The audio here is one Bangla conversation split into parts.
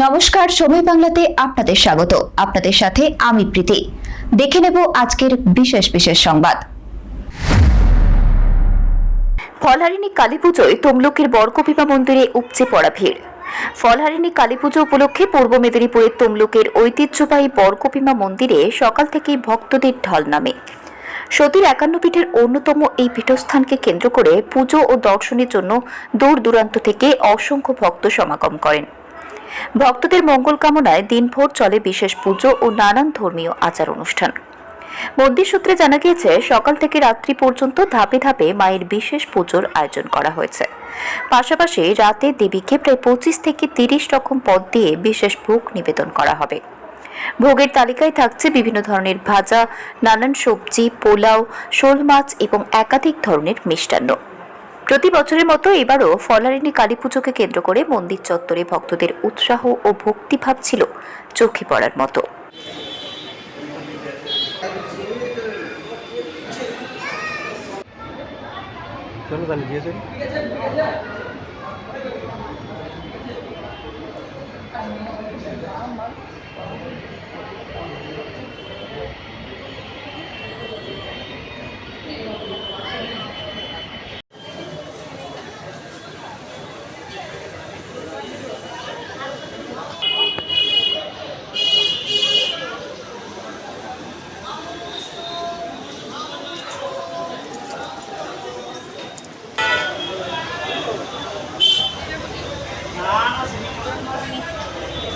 নমস্কার, সময় বাংলাতে আপনাদের স্বাগত। আপনাদের সাথে আমি প্রীতি। দেখে নেব আজকের বিশেষ বিশেষ সংবাদ। ফলহারিণী কালী পুজোয় তমলুকের বরকপিপা মন্দিরে উপচে পড়া ভিড়। ফলহারিণী কালী পুজো উপলক্ষে পূর্ব মেদিনীপুরের তমলুকের ঐতিহ্যবাহী বরকপিপা মন্দিরে সকাল থেকেই ভক্তদের ঢল নামে। সতীর 51 পীঠের অন্যতম এই পীঠস্থানকে কেন্দ্র করে পুজো ও দর্শনের জন্য দূর দূরান্ত থেকে অসংখ্য ভক্ত সমাগম করেন। ভক্তদের মঙ্গল কামনায় দিনভর চলে বিশেষ পুজো ও নানান ধর্মীয় আচার অনুষ্ঠান। মন্দির সূত্রে জানা গিয়েছে, সকাল থেকে রাত্রি পর্যন্ত ধাপে ধাপে মায়ের বিশেষ পুজোর আয়োজন করা হয়েছে। পাশাপাশি রাতে দেবীকে প্রায় 25 থেকে 30 রকম পদ দিয়ে বিশেষ ভোগ নিবেদন করা হবে। ভোগের তালিকায় থাকছে বিভিন্ন ধরনের ভাজা, নানান সবজি, পোলাও, শোল মাছ এবং একাধিক ধরনের মিষ্টান্ন। প্রতি বছরের মতো এবারও ফলহারিণী কালী পুজোকে কেন্দ্র করে মন্দির চত্বরে ভক্তদের উৎসাহ ও ভক্তিভাব ছিল চোখে পড়ার মতো।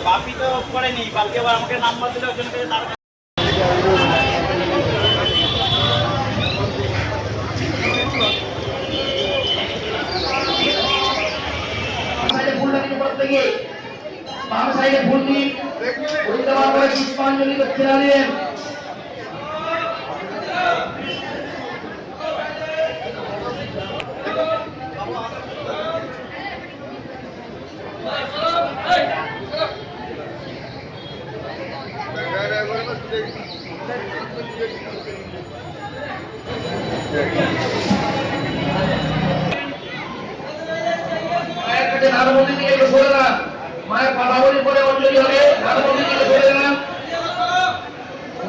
বাপি তো করেনি, কালকে আবার আমাকে নাম্বার দিলে ওই জন্য তার বাম সাইডে ফুল দিন ফুল দেওয়ার পরে পুষ্পাঞ্জলি করতে লাগলেন। মায়ের কাছে নারমন্দির দিকে একটু সরে দাঁড়ান। মায়ের পাঠাবলি পরে অঞ্জলি হবে। নারমন্দির দিকে সরে দাঁড়ান।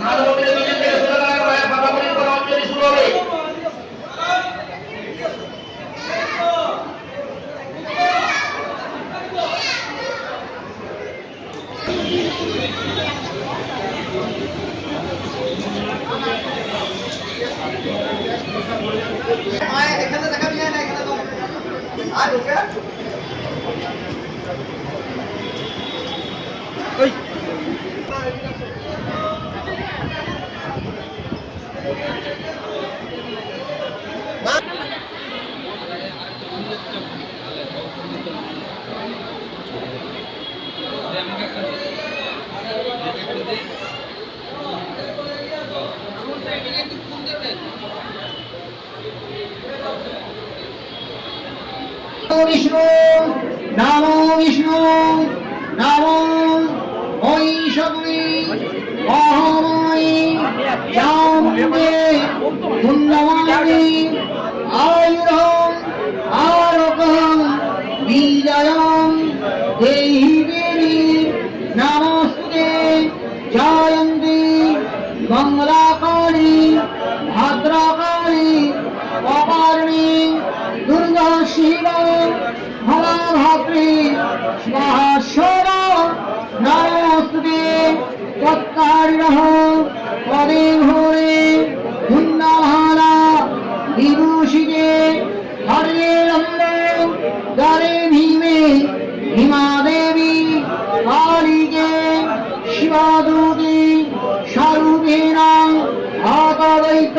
নারমন্দিরের দিকে সরে দাঁড়ান। মায়ের পাঠাবলি পরে অঞ্জলি শুরু হবে। মায়ের এখানে দেখা যায় না, এখানে তো আর ওকে ওই বিষ্ণু নামো বিষ্ণু নামো মহিষগ্নি মহাময়ী চামুণ্ডে ধন্যবাদী আয়ুরম আরোগ্যম বিজয়ম দেহি দেবী নমস্তে জয়ন্তী মঙ্গলাকালী ভদ্রকালী কপালিনী দুর্গা শিবা ভোলাভাত্রী মহাশ্বরা নমস্তে তৎকারিণঃ পদে ভোরে ধুন্দাভালা বিভূষিতে হরে লম্বে দরে ভীমে ভীমা দেবী কালীকে শিবাদূতি স্বরূপেণ আকাদৈত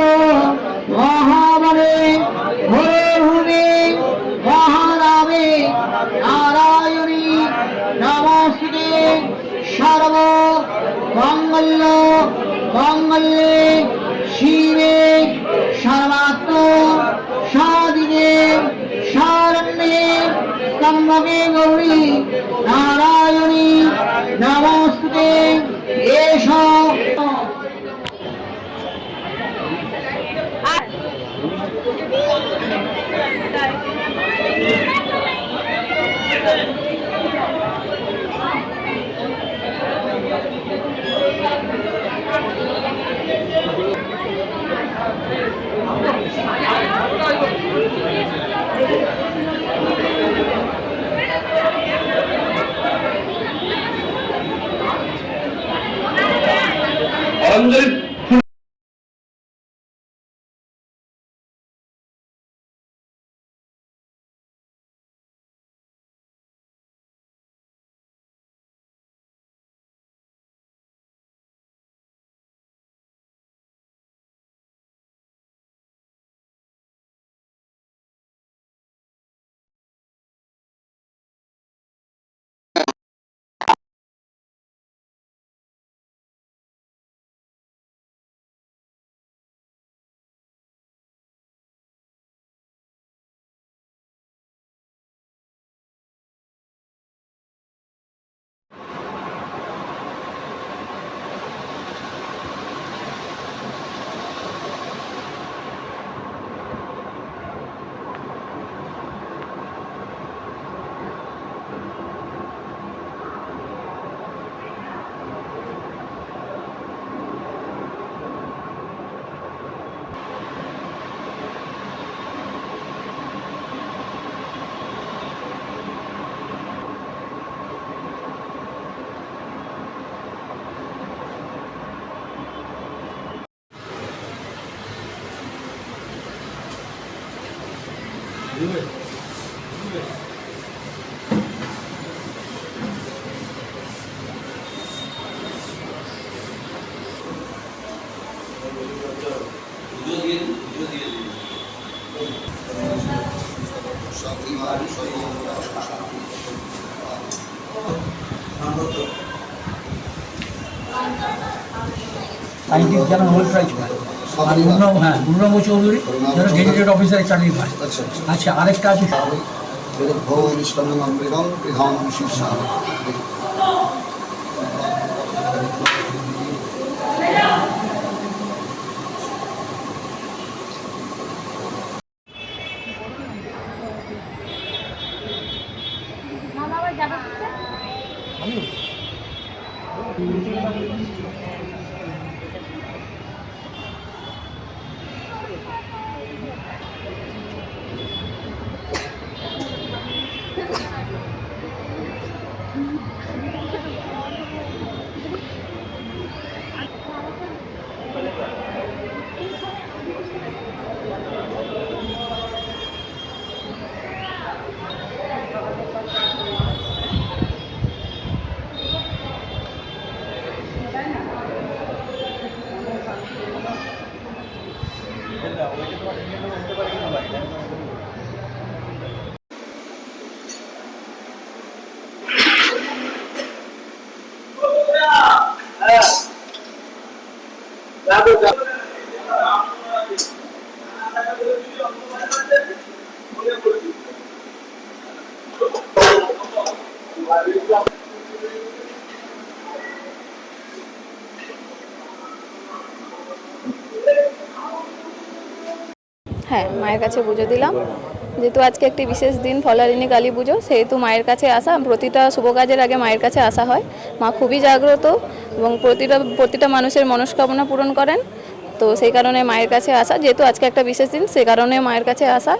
মহাবলে ভোরে ভূমে মহারামে নারায়ণী নমস্তে সর্ব মঙ্গল মঙ্গলে শিবে সর্বাত্ম সাদিকে শরণ্যে স্তম্ভকে গৌরী নারায়ণী নমস্তে এষ অঞ্জলি সাইন্টিস্ট যেন নোবেল প্রাইজ পায় আর গুরুরাম চৌধুরী যেন গেজেটেড অফিসারের চাকরি পায়। আচ্ছা, আরেকটা আছে হ্যাঁ, মায়ের কাছে পুজো দিলাম। যেহেতু আজকে একটি বিশেষ দিন ফলহারিণী কালী পুজো, সেহেতু মায়ের কাছে আসা, প্রতিটা শুভ কাজের আগে মায়ের কাছে আসা হয়। মা খুবই জাগ্রত এবং প্রতিটা মানুষের মনস্কামনা পূরণ করেন। তো সেই কারণে মায়ের কাছে আসা, যেহেতু আজকে একটা বিশেষ দিন সে কারণে মায়ের কাছে আসা।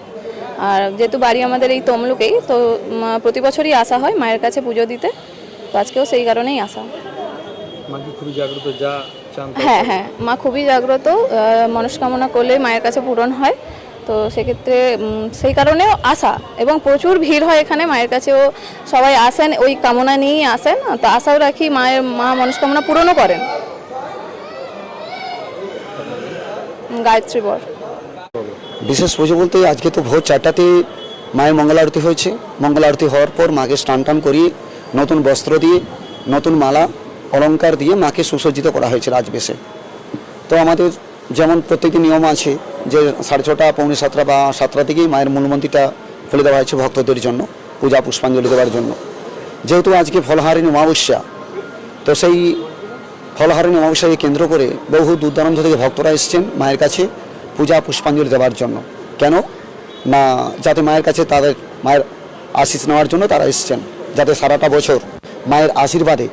আর যেহেতু বাড়ি আমাদের এই তমলুকেই, তো প্রতি বছরই আসা হয় মায়ের কাছে পুজো দিতে। তো আজকেও সেই কারণেই আসা। খুবই জাগ্রত, যা চান হ্যাঁ হ্যাঁ, মা খুবই জাগ্রত, মনস্কামনা করলে মায়ের কাছে পূরণ হয়। তো সেক্ষেত্রে সেই কারণেও আসা, এবং প্রচুর ভিড় হয় এখানে মায়ের কাছেও, সবাই আসেন ওই কামনা নিয়েই আসেন। তো আশাও রাখি মা মনস্কামনা পূরণও করেন। গায়ত্রী বর। বিশেষ পুজো বলতে আজকে তো ভোর 4টাতে মায়ের মঙ্গল আরতি হয়েছে। মঙ্গল আরতি হওয়ার পর মাকে স্নান টান করিয়ে নতুন বস্ত্র দিয়ে, নতুন মালা অলঙ্কার দিয়ে মাকে সুসজ্জিত করা হয়েছে রাজবেশে। তো আমাদের যেমন প্রত্যেকটি নিয়ম আছে যে 6:30 পৌনে 7টা বা 7টা থেকেই মায়ের মূল মন্দিরটা খুলে দেওয়া হয়েছে ভক্তদের জন্য পূজা পুষ্পাঞ্জলি দেওয়ার জন্য। যেহেতু আজকে ফলহারিণী অমাবস্যা, তো সেই ফলহারিণী অমাবস্যাকে কেন্দ্র করে বহু দূর দূরান্ত থেকে ভক্তরা এসছেন মায়ের কাছে পূজা পুষ্পাঞ্জলি দেওয়ার জন্য। কেন? না যাতে মায়ের কাছে তাদের মায়ের আশীষ নেওয়ার জন্য তারা এসছেন, যাতে সারাটা বছর মায়ের আশীর্বাদে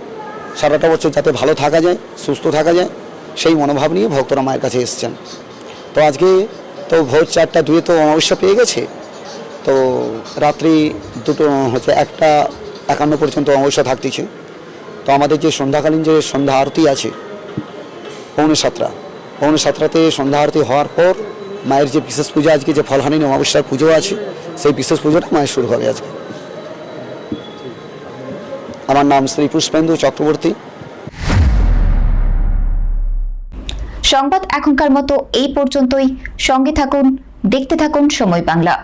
সারাটা বছর যাতে ভালো থাকা যায়, সুস্থ থাকা যায়, সেই মনোভাব নিয়ে ভক্তরা মায়ের কাছে এসছেন। তো আজকে তো ভোর 4:02 তো অমাবস্যা পেয়ে গেছে, তো রাত্রি 1:51 পর্যন্ত অমাবস্যা থাকতেছে। তো আমাদের যে সন্ধ্যাকালীন যে সন্ধ্যা আরতি আছে 6:45 সন্ধ্যা আরতি হওয়ার পর মায়ের যে বিশেষ পূজা, আজকে যে ফলহারিণী অমাবস্যার পুজো আছে, সেই বিশেষ পুজোটা মায়ের শুরু হবে আজকে। আমার নাম শ্রী পুষ্পেন্দু চক্রবর্তী। সংবাদ এখনকার মতো এই পর্যন্তই। সঙ্গে থাকুন, দেখতে থাকুন সময় বাংলা।